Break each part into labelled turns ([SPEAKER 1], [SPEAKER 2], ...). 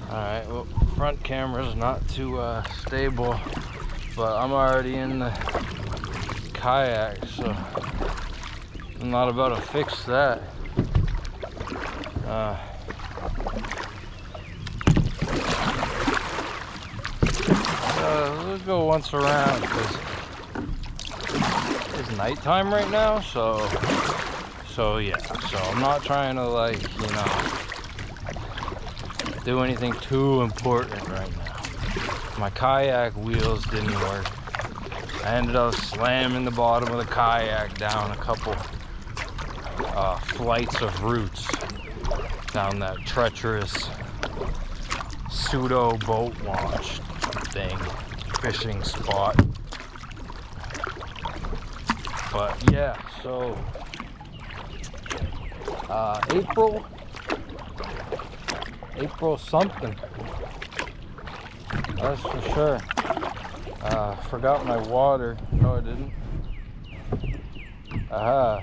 [SPEAKER 1] Alright, well, front camera's not too stable, but I'm already in the kayak, so I'm not about to fix that. Let's go once around, because it's nighttime right now, so yeah, so I'm not trying to, like, you know, do anything too important right now. My kayak wheels didn't work. I ended up slamming the bottom of the kayak down a couple flights of roots down that treacherous pseudo boat launch thing, fishing spot. But yeah, so April something, that's for sure. Forgot my water. No, I didn't. Aha.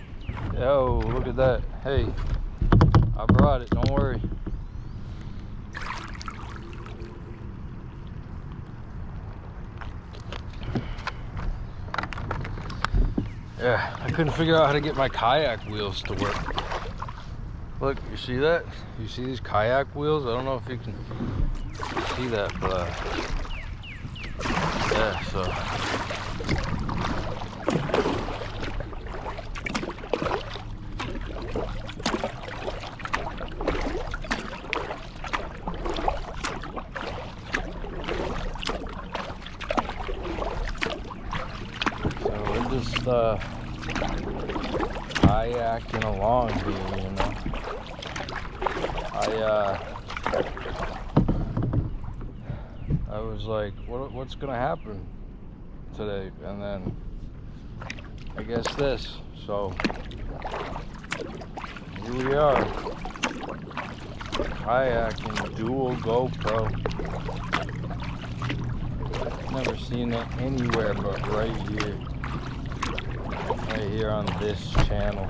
[SPEAKER 1] Yo, look at that. Hey, I brought it, don't worry. Yeah, I couldn't figure out how to get my kayak wheels to work. Look, you see that? You see these kayak wheels? I don't know if you can see that, but yeah, so we're just kayaking along here, you know. I was like, what's gonna happen today? And then I guess this. So here we are, kayaking, dual GoPro. Never seen it anywhere but right here on this channel.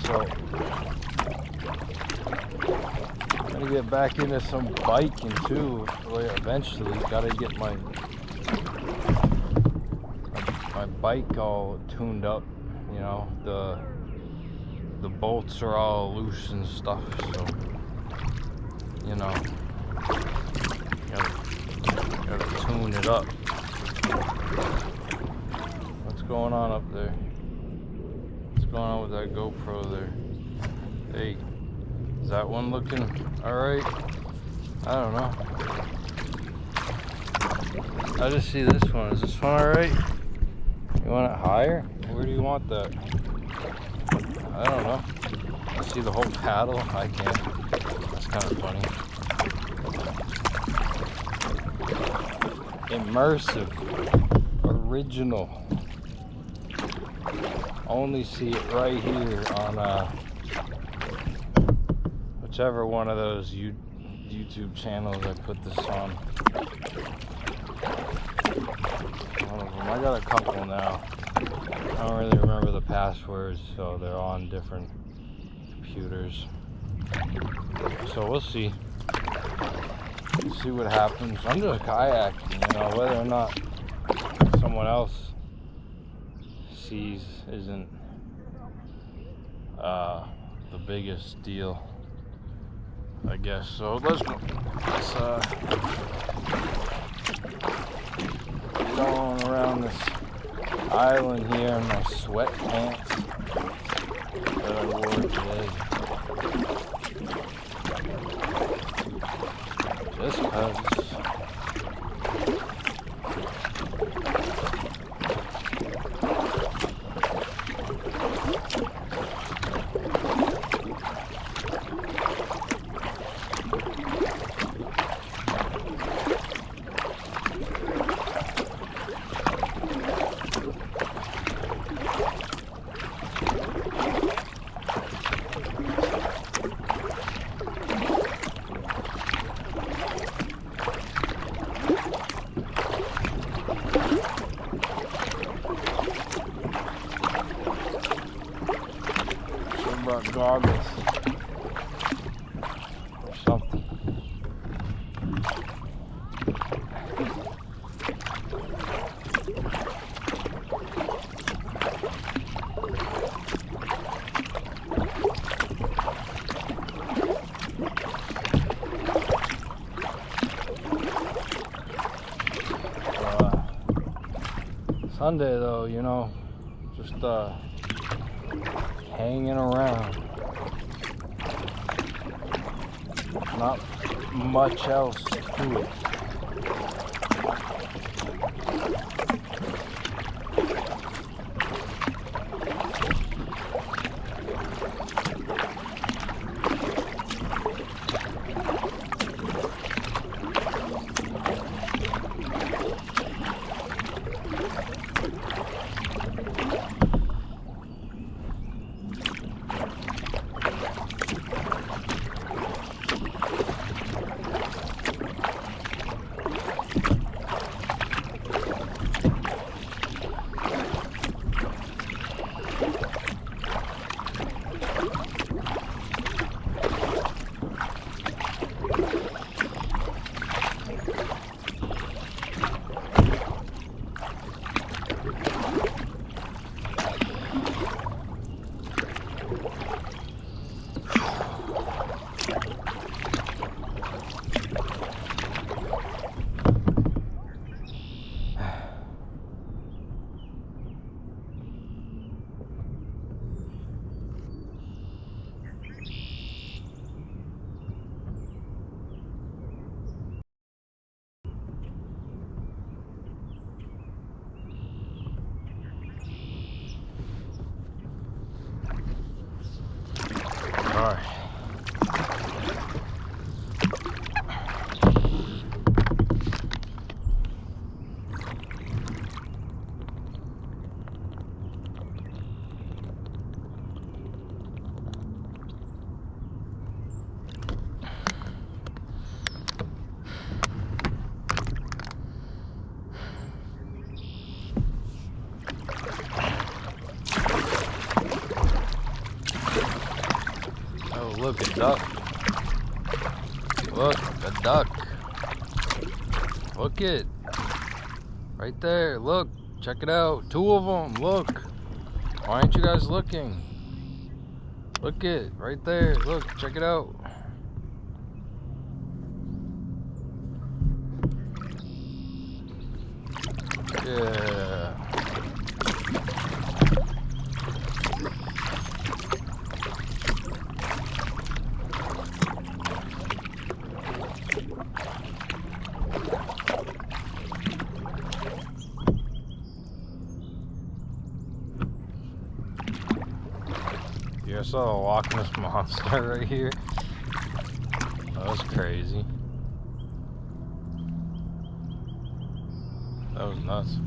[SPEAKER 1] So I'm gonna get back into some biking too. Eventually, gotta get my bike all tuned up. You know, the bolts are all loose and stuff. So you know, gotta tune it up. What's going on up there? What's going on with that GoPro there? Hey, is that one looking alright? I don't know. I just see this one. Is this one alright? You want it higher? Where do you want that? I don't know. You see the whole paddle? I can't. That's kind of funny. Immersive. Original. Only see it right here on whichever one of those YouTube channels I put this on. One of them. I got a couple now. I don't really remember the passwords, so they're on different computers. So we'll see. We'll see what happens. I'm just kayaking, you know, whether or not someone else sees isn't the biggest deal, I guess. So let's get on around this island here in my sweatpants that I wore today. Just cause. Sunday though, you know, just hanging around. Not much else to it. Alright. Oh, look, a duck. Look, a duck. Look it. Right there, look. Check it out. 2 of them, look. Why aren't you guys looking? Look it, right there. Look, check it out. Yeah. You guys saw a Loch Ness monster right here? That was crazy. That was nuts.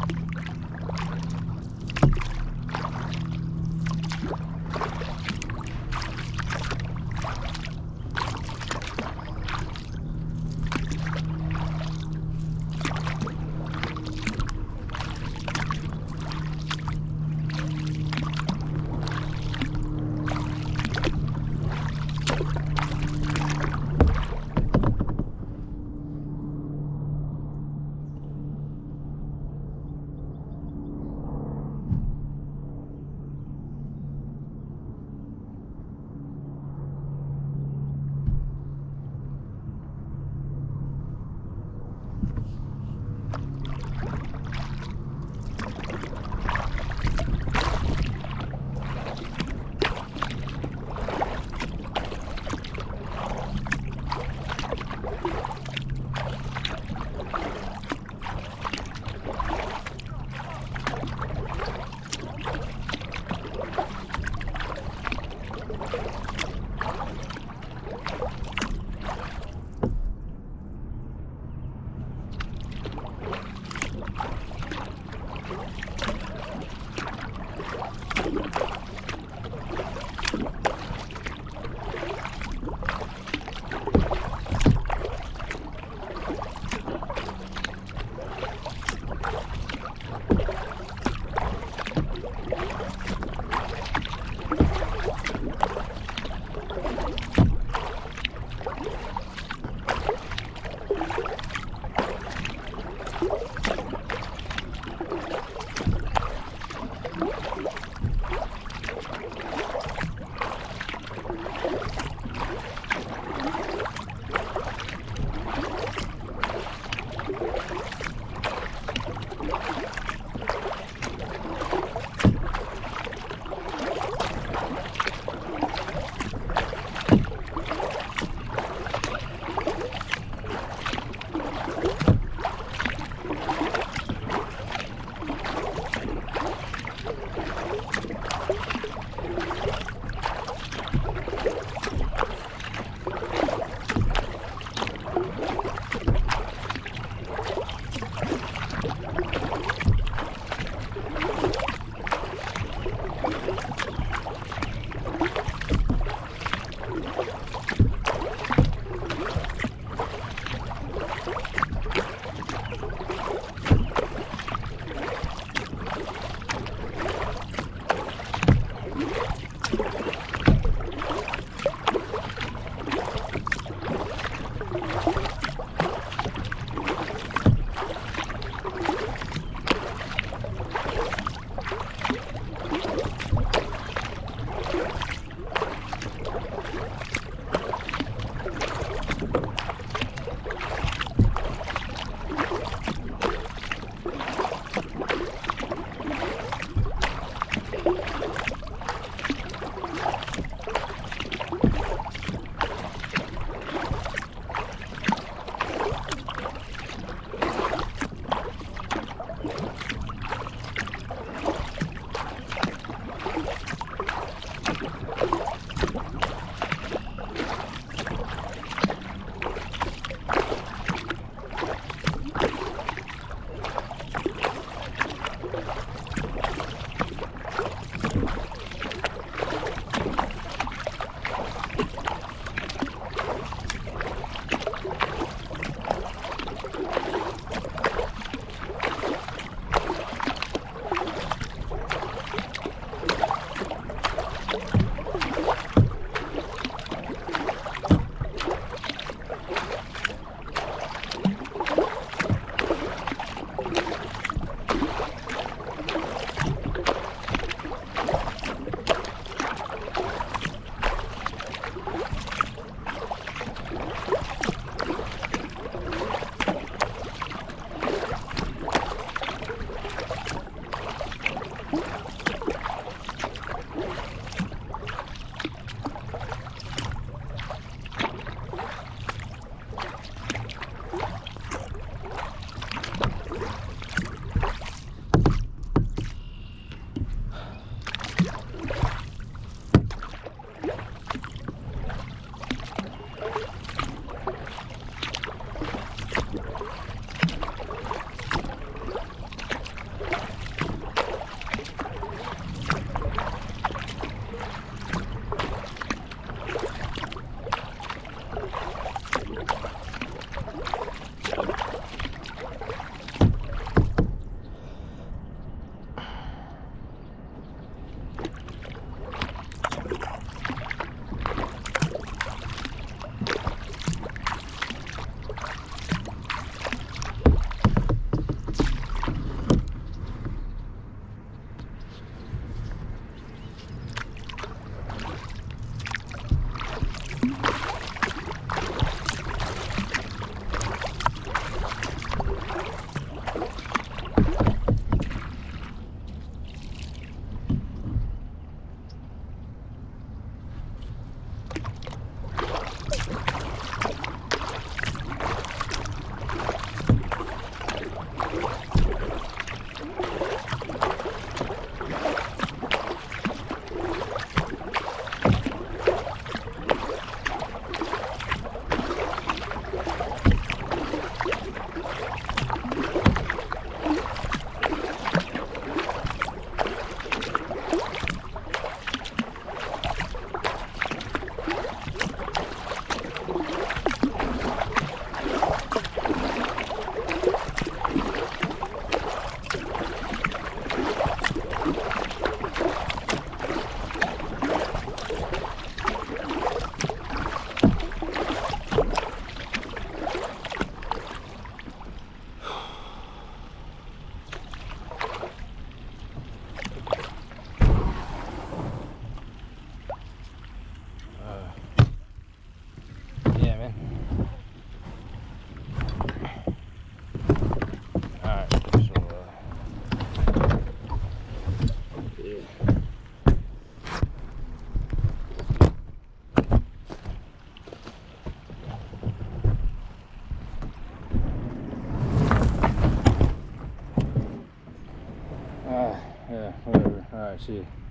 [SPEAKER 1] Alright, see you.